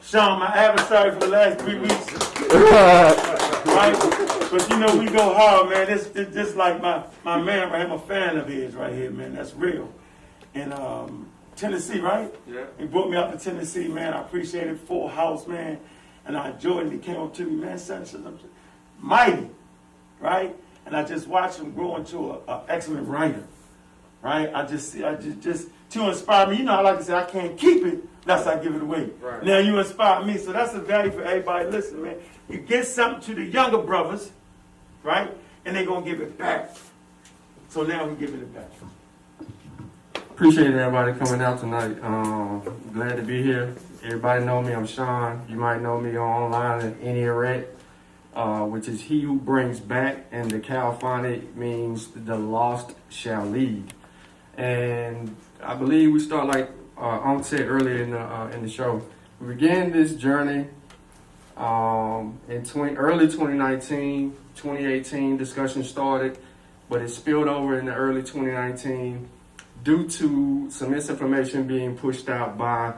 Shawn, my adversary for the last 3 weeks. Right? But you know, we go hard, man. It's just like my man, right? I'm a fan of his right here, man. That's real. And Tennessee, right? Yeah. He brought me out to Tennessee, man. I appreciate it. Full house, man. And I enjoyed it. He came up to me, man, son, mighty, right? And I just watched him grow into an excellent writer, right? I just to inspire me. You know, I like to say I can't keep it unless I give it away. Right. Now you inspire me, so that's a value for everybody. Listen, man, you get something to the younger brothers, right? And they're gonna give it back. So now we're giving it back. Appreciate everybody coming out tonight. Glad to be here. Everybody know me, I'm Shawn. You might know me online at Iniaret, which is he who brings back, and the Caliphonic means the lost shall lead. And I believe we start like said earlier in the show. We began this journey in early 2019, 2018. Discussion started, but it spilled over in the early 2019 due to some misinformation being pushed out by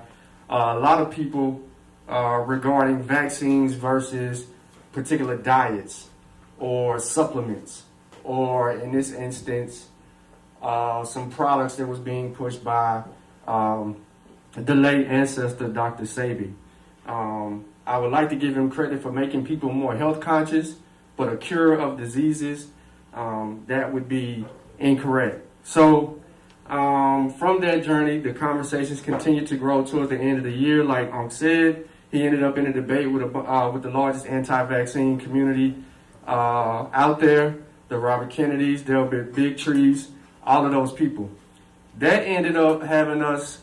a lot of people regarding vaccines versus particular diets or supplements, or in this instance, some products that was being pushed by the late ancestor, Dr. Sebi. I would like to give him credit for making people more health conscious, but a cure of diseases, that would be incorrect. So from that journey, the conversations continued to grow towards the end of the year. Like said, he ended up in a debate with the largest anti-vaccine community out there, the Robert Kennedys, Delbert Bigtrees, all of those people. That ended up having us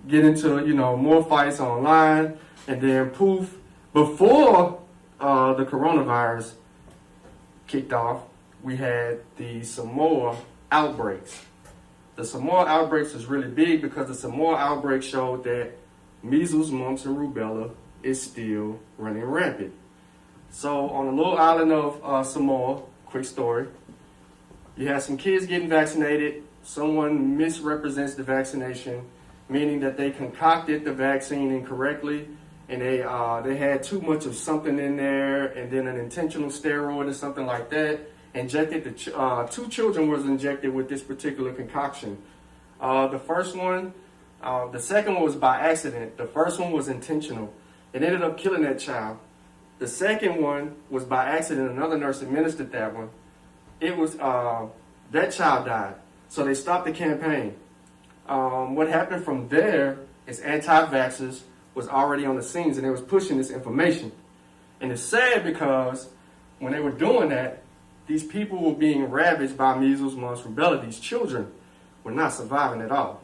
get into, more fights online, and then poof, before the coronavirus kicked off, we had the Samoa Outbreaks. The Samoa Outbreaks is really big because the Samoa Outbreak showed that measles, mumps, and rubella is still running rampant. So on the little island of Samoa, quick story, you have some kids getting vaccinated. Someone misrepresents the vaccination, meaning that they concocted the vaccine incorrectly, and they had too much of something in there, and then an intentional steroid or something like that. Injected two children was injected with this particular concoction. The second one was by accident. The first one was intentional. It ended up killing that child. The second one was by accident. Another nurse administered that one. It was that child died. So they stopped the campaign. What happened from there is anti-vaxxers was already on the scenes, and they was pushing this information. And it's sad because when they were doing that, these people were being ravaged by measles, mumps, rubella. These children were not surviving at all.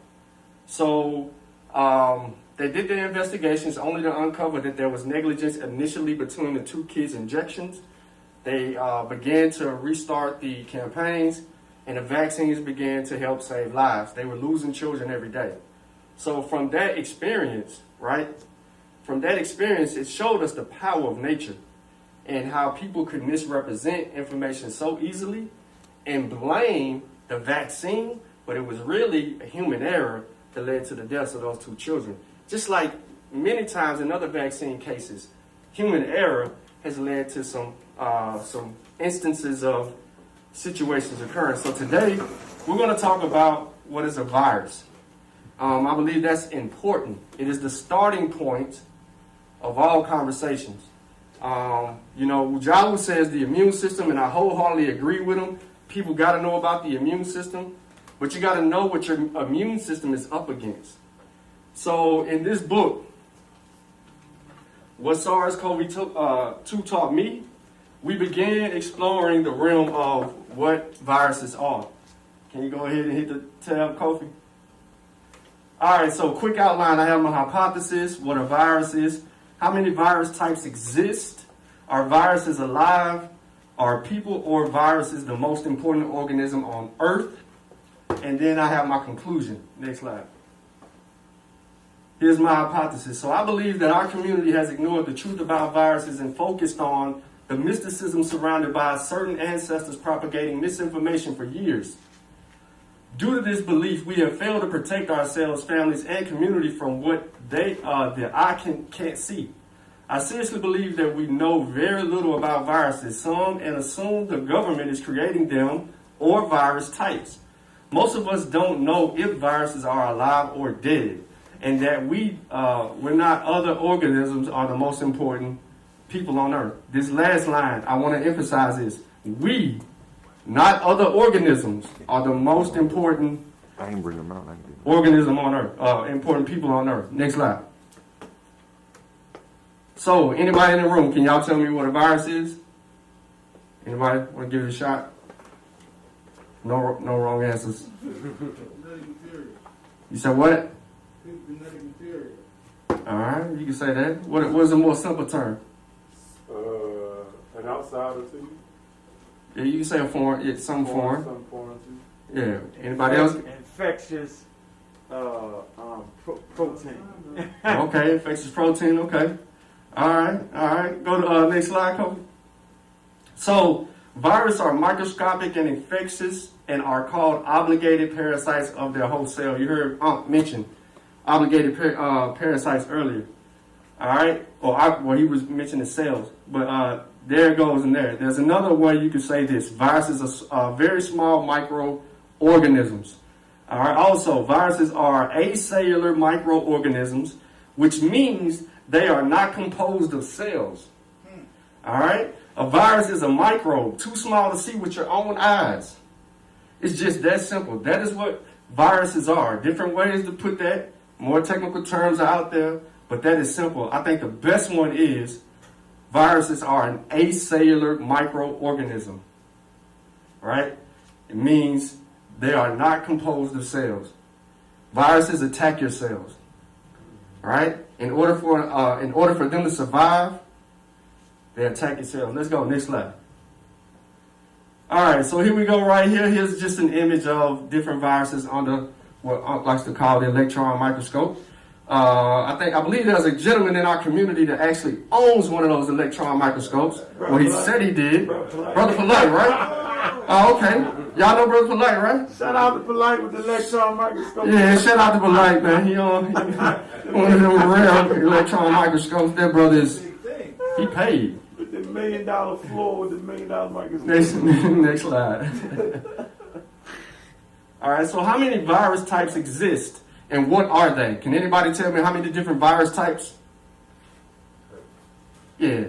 So they did their investigations only to uncover that there was negligence initially between the two kids' injections. They began to restart the campaigns, and the vaccines began to help save lives. They were losing children every day. So from that experience, it showed us the power of nature and how people could misrepresent information so easily and blame the vaccine, but it was really a human error that led to the deaths of those two children. Just like many times in other vaccine cases, human error has led to some instances of situations occurring. So today, we're going to talk about what is a virus. I believe that's important. It is the starting point of all conversations. Jalu says the immune system, and I wholeheartedly agree with him. People got to know about the immune system, but you got to know what your immune system is up against. So in this book, What Sars Cov2 Taught Me, we began exploring the realm of what viruses are. Can you go ahead and hit the tab, Kofi? All right, so quick outline. I have my hypothesis, what a virus is, how many virus types exist, are viruses alive, are people or viruses the most important organism on Earth, and then I have my conclusion. Next slide. Here's my hypothesis. So I believe that our community has ignored the truth about viruses and focused on the mysticism surrounded by certain ancestors propagating misinformation for years. Due to this belief, we have failed to protect ourselves, families, and community from what the eye can't see. I seriously believe that we know very little about viruses. Some and assume the government is creating them or virus types. Most of us don't know if viruses are alive or dead, and that we're not other organisms are the most important people on earth. This last line, I want to emphasize this. We, not other organisms, are the most important organism on earth, important people on earth. Next slide. So, anybody in the room, can y'all tell me what a virus is? Anybody want to give it a shot? No wrong answers. You said what? All right, you can say that. What is a more simple term? An outsider to you. Yeah, you can say a foreign. It's some foreign. Some foreign to you. Yeah. Anybody else? Infectious protein. Okay, infectious protein. Okay. All right. Go to next slide, Kobe. So, viruses are microscopic and infectious and are called obligated parasites of their host cell. You heard mention obligated parasites earlier. All right. Well, he was mentioning cells, but there it goes in there. There's another way you could say this. Viruses are very small microorganisms. All right. Also, viruses are acellular microorganisms, which means they are not composed of cells. All right. A virus is a microbe, too small to see with your own eyes. It's just that simple. That is what viruses are. Different ways to put that. More technical terms are out there, but that is simple. I think the best one is viruses are an acellular microorganism. Right? It means they are not composed of cells. Viruses attack your cells. Right? In order for them to survive, they attack your cells. Let's go. Next slide. All right. So here we go. Right here. Here's just an image of different viruses under what I likes to call the electron microscope. I believe there's a gentleman in our community that actually owns one of those electron microscopes. Well, he said he did. Brother Polite, right? Oh, okay. Y'all know Brother Polite, right? Shout out to Polite with the electron microscope. Yeah, shout out to Polite, man. He on one of them rare electron microscopes. That brother is, he paid. With the $1 million floor with the $1 million microscope. Next slide. All right, so how many virus types exist and what are they? Can anybody tell me how many different virus types? Yeah.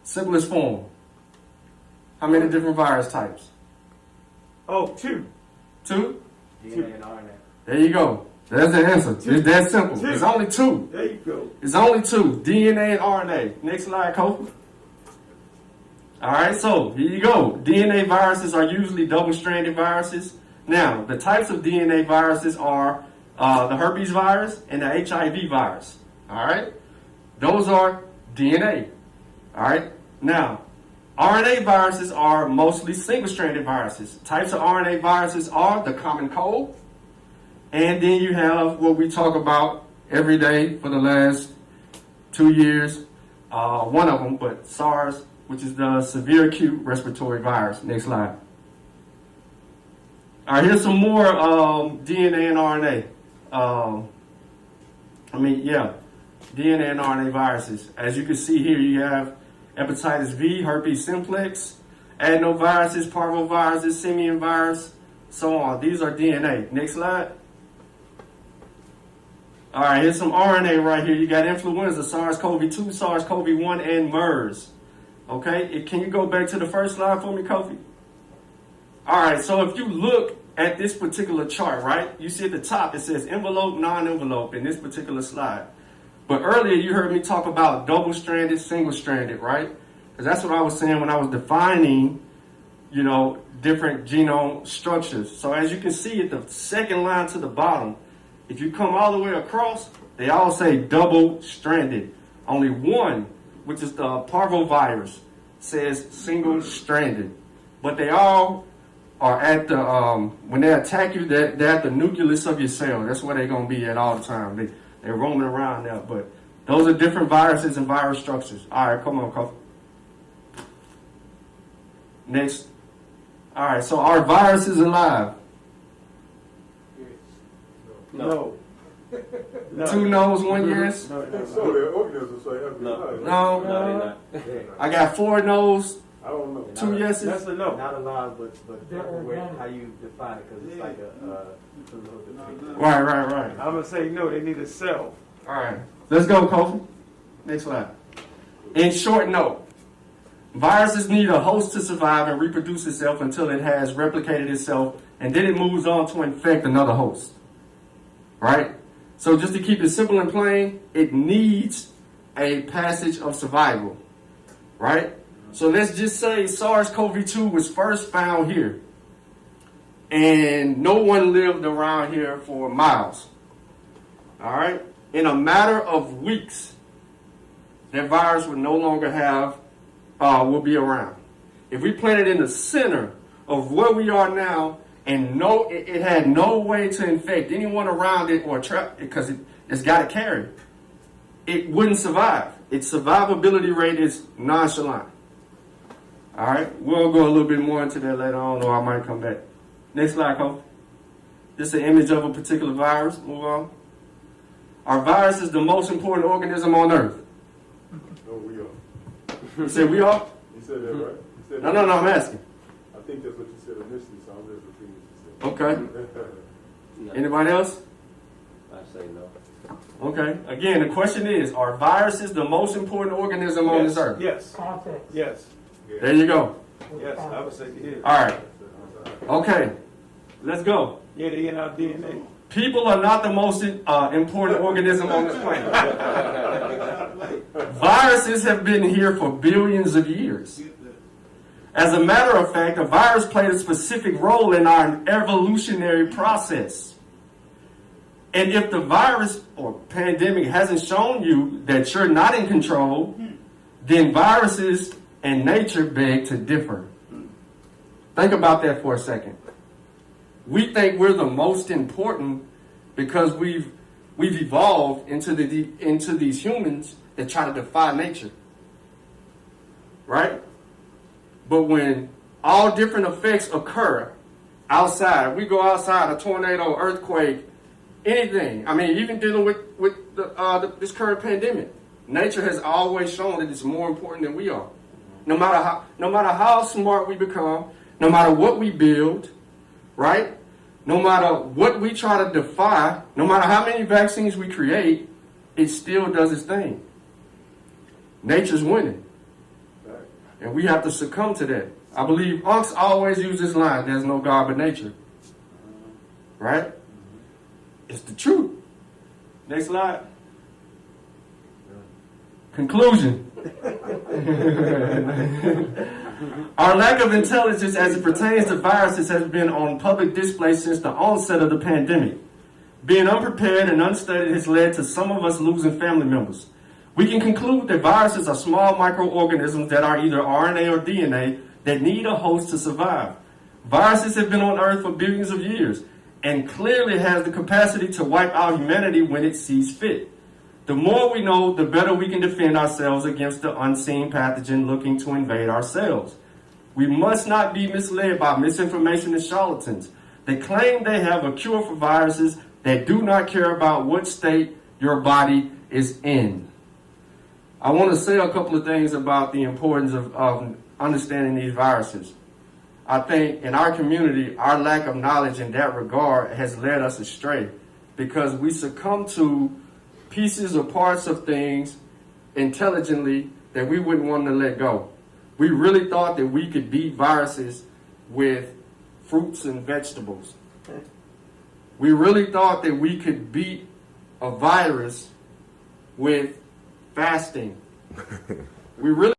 Simplest form. How many different virus types? Oh, two. Two? DNA and RNA. There you go. That's the answer. It's that simple. Two. It's only two. There you go. It's only two. DNA and RNA. Next slide, Kobe. All right, so here you go. DNA viruses are usually double-stranded viruses. Now, the types of DNA viruses are the herpes virus and the HIV virus. All right? Those are DNA. All right? Now, RNA viruses are mostly single-stranded viruses. Types of RNA viruses are the common cold, and then you have what we talk about every day for the last 2 years. One of them, but SARS, which is the severe acute respiratory virus. Next slide. All right, here's some more DNA and RNA. DNA and RNA viruses. As you can see here, you have hepatitis V, herpes simplex, adenoviruses, parvoviruses, simian virus, so on. These are DNA. Next slide. All right, here's some RNA right here. You got influenza, Sars Cov2, Sars Cov1, and MERS. Okay, can you go back to the first slide for me, Kofi? All right, so if you look at this particular chart, right, you see at the top it says envelope, non-envelope in this particular slide. But earlier you heard me talk about double-stranded, single-stranded, right? Because that's what I was saying when I was defining, different genome structures. So as you can see at the second line to the bottom, if you come all the way across, they all say double-stranded. Only one, which is the parvovirus, says single-stranded. But they all are at the, when they attack you, they're at the nucleus of your cell. That's where they're going to be at all the time. They're roaming around there. But those are different viruses and virus structures. All right, come on, Kofi. Next. All right, so are viruses alive? No. No. 2 no's, 1 yes. No, And so their organisms say every No. night. No. No, they're not. I got 4 no's, I don't know. 2 yeses. That's a no. Not allowed, but how you define it, because it's like a little bit. Right. I'm gonna say no. They need a cell. All right, let's go, Kofi. Next slide. In short, no. Viruses need a host to survive and reproduce itself until it has replicated itself, and then it moves on to infect another host. Right? So just to keep it simple and plain, it needs a passage of survival. Right? So let's just say Sars Cov2 was first found here, and no one lived around here for miles. All right? In a matter of weeks, that virus would no longer will be around. If we plant it in the center of where we are now, and it had no way to infect anyone around it or trap it because it's got to carry, it wouldn't survive. Its survivability rate is nonchalant. All right, we'll go a little bit more into that later on, or I might come back. Next slide, Cole. This is an image of a particular virus. Move on. Our virus is the most important organism on Earth. No, we are. You said we are? You said that, right? You said No, that? I'm asking. I think that's what you said initially, so I'm just repeating what you said. Okay. Anybody else? I say no. Okay. Again, the question is, are viruses the most important organism on this earth? Yes. Context. Yes. There you go. Yes. I would say it is. All right. Okay. Let's go. Yeah, they in our DNA. People are not the most important organism on this planet. Viruses have been here for billions of years. As a matter of fact, a virus played a specific role in our evolutionary process. And if the virus or pandemic hasn't shown you that you're not in control, then viruses and nature beg to differ. Think about that for a second. We think we're the most important because we've evolved into these humans that try to defy nature. Right? But when all different effects occur outside, we go outside, a tornado, earthquake, anything. I mean, even dealing with this current pandemic, nature has always shown that it's more important than we are. No matter how smart we become, no matter what we build, right? No matter what we try to defy, no matter how many vaccines we create, it still does its thing. Nature's winning. And we have to succumb to that. I believe unks always use this line, there's no God but nature. Right? It's the truth. Next slide. Conclusion. Our lack of intelligence as it pertains to viruses has been on public display since the onset of the pandemic. Being unprepared and unstudied has led to some of us losing family members. We can conclude that viruses are small microorganisms that are either RNA or DNA that need a host to survive. Viruses have been on Earth for billions of years and clearly has the capacity to wipe out humanity when it sees fit. The more we know, the better we can defend ourselves against the unseen pathogen looking to invade our cells. We must not be misled by misinformation and charlatans that claim they have a cure for viruses that do not care about what state your body is in. I want to say a couple of things about the importance of understanding these viruses. I think in our community, our lack of knowledge in that regard has led us astray because we succumb to pieces or parts of things intelligently that we wouldn't want to let go. We really thought that we could beat viruses with fruits and vegetables. We really thought that we could beat a virus with fasting. We really